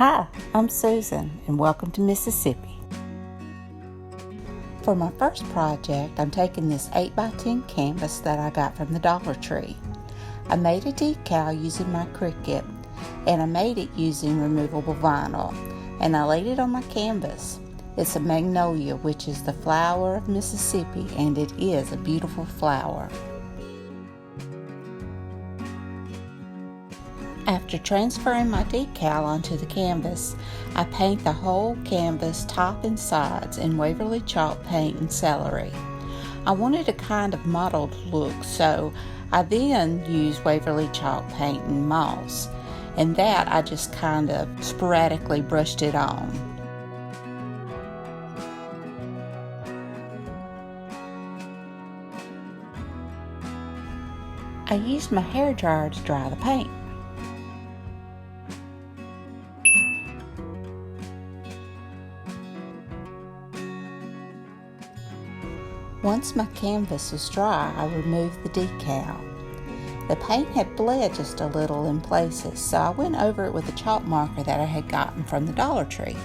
Hi, I'm Susan and welcome to Mississippi. For my first project, I'm taking this 8x10 canvas that I got from the Dollar Tree. I made a decal using my Cricut and I made it using removable vinyl and I laid it on my canvas. It's a magnolia, which is the flower of Mississippi, and it is a beautiful flower. After transferring my decal onto the canvas, I paint the whole canvas top and sides in Waverly chalk paint and celery. I wanted a kind of mottled look, so I then used Waverly chalk paint and moss, and that I just kind of sporadically brushed it on. I used my hair dryer to dry the paint. Once my canvas was dry, I removed the decal. The paint had bled just a little in places, so I went over it with a chalk marker that I had gotten from the Dollar Tree.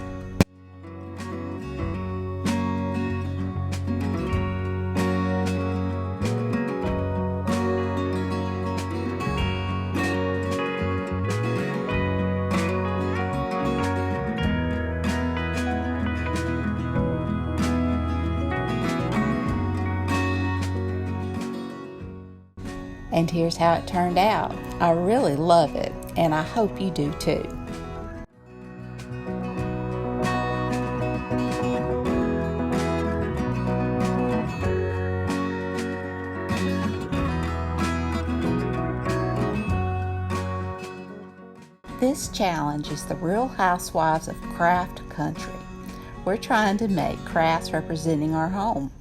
And here's how it turned out. I really love it, and I hope you do too. This challenge is the Real Housewives of Craft Country. We're trying to make crafts representing our home.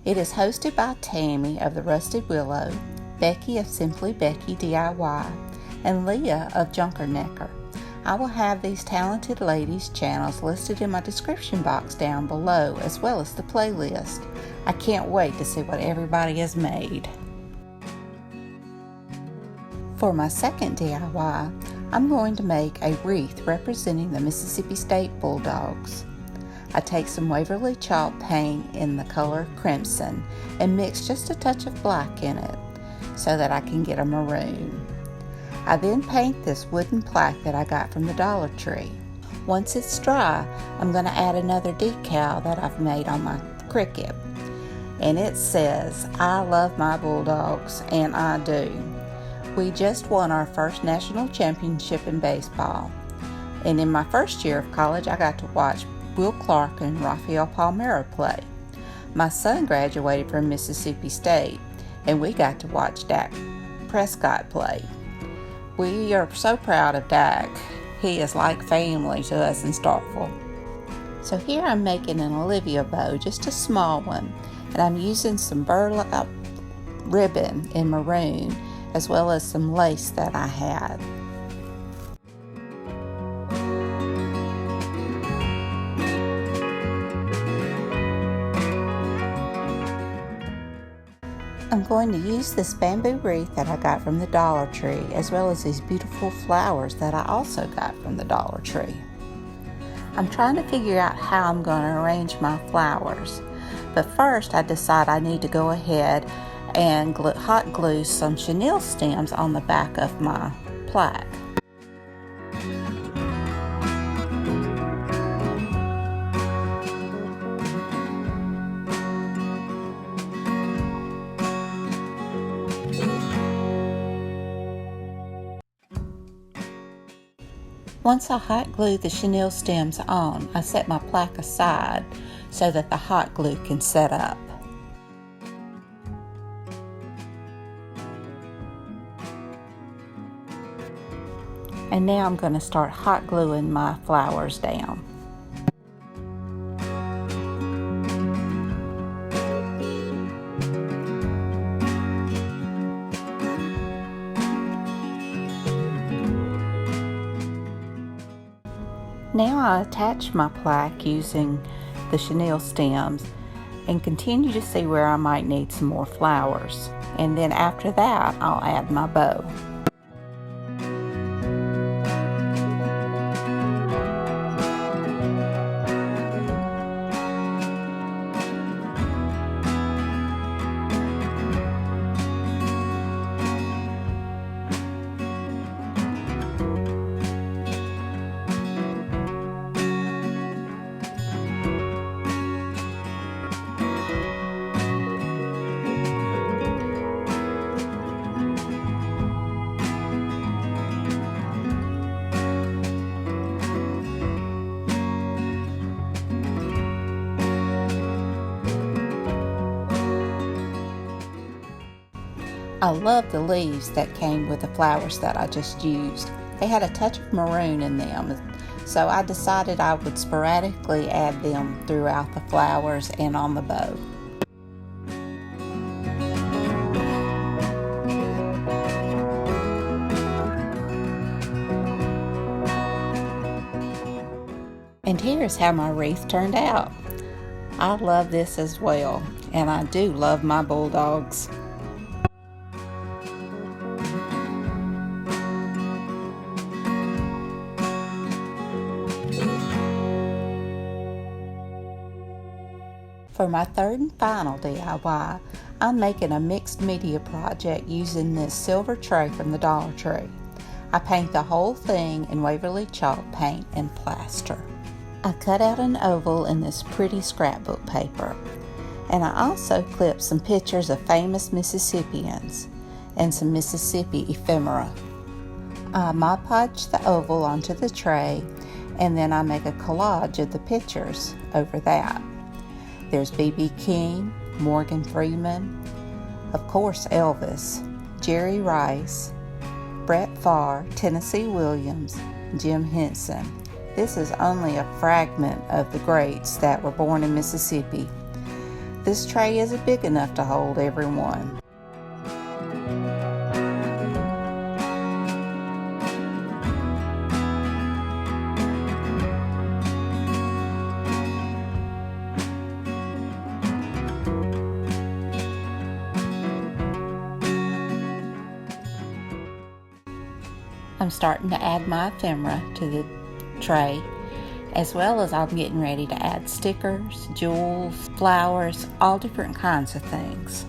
It is hosted by Tammy of the Rusted Willow, Becky of Simple Becky DIY, and Leah of Junkernecker. I will have these talented ladies' channels listed in my description box down below, as well as the playlist. I can't wait to see what everybody has made. For my second DIY, I'm going to make a wreath representing the Mississippi State Bulldogs. I take some Waverly chalk paint in the color crimson and mix just a touch of black in it, so that I can get a maroon. I then paint this wooden plaque that I got from the Dollar Tree. Once it's dry, I'm going to add another decal that I've made on my Cricut. And it says, "I love my Bulldogs," and I do. We just won our first national championship in baseball. And in my first year of college, I got to watch Will Clark and Rafael Palmeiro play. My son graduated from Mississippi State, and we got to watch Dak Prescott play. We are so proud of Dak. He is like family to us in Starkville. So here I'm making an Olivia bow, just a small one, and I'm using some burlap ribbon in maroon, as well as some lace that I had. I'm going to use this bamboo wreath that I got from the Dollar Tree, as well as these beautiful flowers that I also got from the Dollar Tree. I'm trying to figure out how I'm going to arrange my flowers, but first I decide I need to go ahead and hot glue some chenille stems on the back of my plaque. Once I hot glue the chenille stems on, I set my plaque aside so that the hot glue can set up. And now I'm going to start hot gluing my flowers down. Now I attach my plaque using the chenille stems and continue to see where I might need some more flowers. And then after that, I'll add my bow. I love the leaves that came with the flowers that I just used. They had a touch of maroon in them, so I decided I would sporadically add them throughout the flowers and on the bow. And here's how my wreath turned out. I love this as well, and I do love my bulldogs. For my third and final DIY, I'm making a mixed media project using this silver tray from the Dollar Tree. I paint the whole thing in Waverly chalk paint and plaster. I cut out an oval in this pretty scrapbook paper, and I also clipped some pictures of famous Mississippians and some Mississippi ephemera. I Mod Podge the oval onto the tray, and then I make a collage of the pictures over that. There's B.B. King, Morgan Freeman, of course Elvis, Jerry Rice, Brett Favre, Tennessee Williams, Jim Henson. This is only a fragment of the greats that were born in Mississippi. This tray isn't big enough to hold everyone. I'm starting to add my ephemera to the tray, as well as I'm getting ready to add stickers, jewels, flowers, all different kinds of things.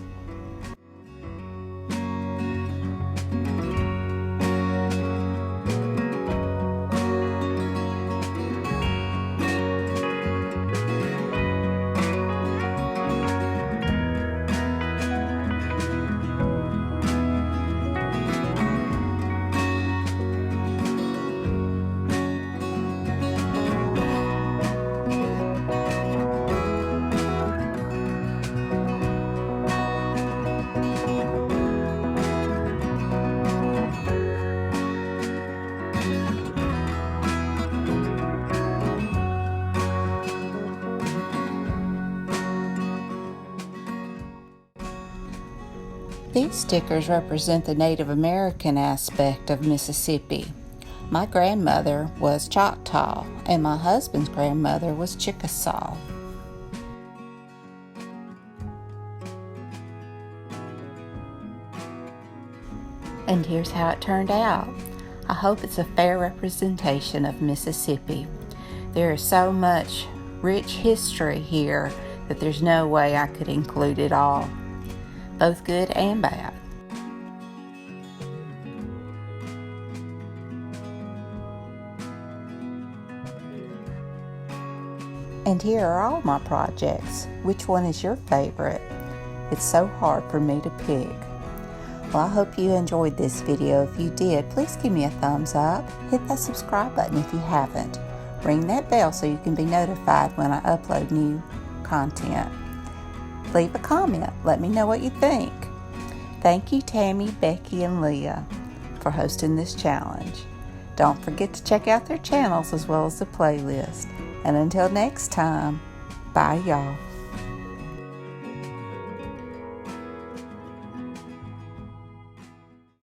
These stickers represent the Native American aspect of Mississippi. My grandmother was Choctaw, and my husband's grandmother was Chickasaw. And here's how it turned out. I hope it's a fair representation of Mississippi. There is so much rich history here that there's no way I could include it all, both good and bad. And here are all my projects. Which one is your favorite? It's so hard for me to pick. Well, I hope you enjoyed this video. If you did, please give me a thumbs up. Hit that subscribe button if you haven't. Ring that bell so you can be notified when I upload new content. Leave a comment. Let me know what you think. Thank you, Tammy, Becky, and Leah for hosting this challenge. Don't forget to check out their channels as well as the playlist. And until next time, bye y'all.